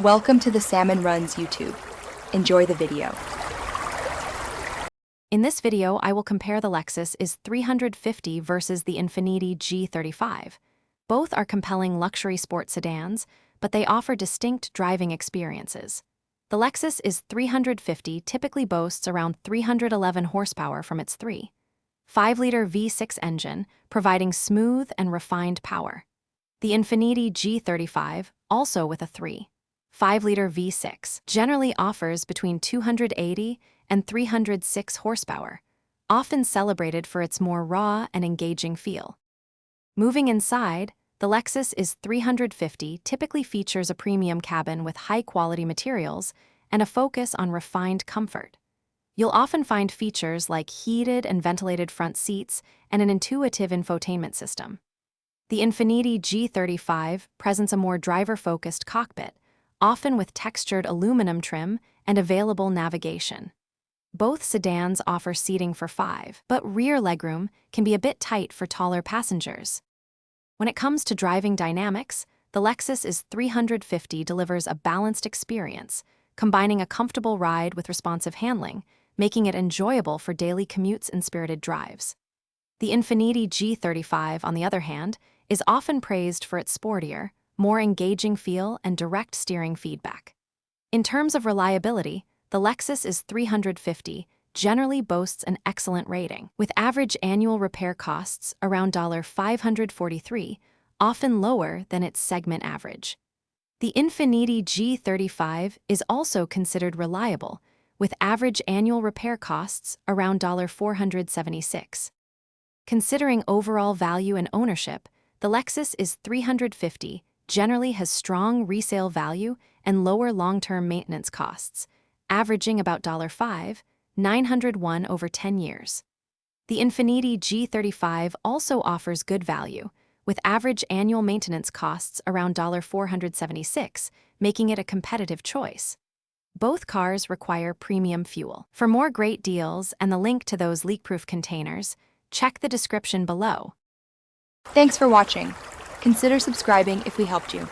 Welcome to the Salmon Runs YouTube. Enjoy the video. In this video, I will compare the Lexus IS 350 versus the Infiniti G35. Both are compelling luxury sport sedans, but they offer distinct driving experiences. The Lexus IS 350 typically boasts around 311 horsepower from its 3.5-liter V6 engine, providing smooth and refined power. The Infiniti G35, also with a 3.5-liter V6, generally offers between 280 and 306 horsepower, often celebrated for its more raw and engaging feel. Moving inside, the Lexus IS 350 typically features a premium cabin with high-quality materials and a focus on refined comfort. You'll often find features like heated and ventilated front seats and an intuitive infotainment system. The Infiniti G35 presents a more driver-focused cockpit, often with textured aluminum trim and available navigation. Both sedans offer seating for 5, but rear legroom can be a bit tight for taller passengers. When it comes to driving dynamics, the Lexus IS 350 delivers a balanced experience, combining a comfortable ride with responsive handling, making it enjoyable for daily commutes and spirited drives. The Infiniti G35, on the other hand, is often praised for its sportier, more engaging feel and direct steering feedback. In terms of reliability, the Lexus IS 350 generally boasts an excellent rating, with average annual repair costs around $543, often lower than its segment average. The Infiniti G35 is also considered reliable, with average annual repair costs around $476. Considering overall value and ownership, the Lexus IS 350 generally has strong resale value and lower long-term maintenance costs, averaging about $5,901 over 10 years. The Infiniti G35 also offers good value, with average annual maintenance costs around $476, making it a competitive choice. Both cars require premium fuel. For more great deals and the link to those leak-proof containers, check the description below. Thanks for watching. Consider subscribing if we helped you.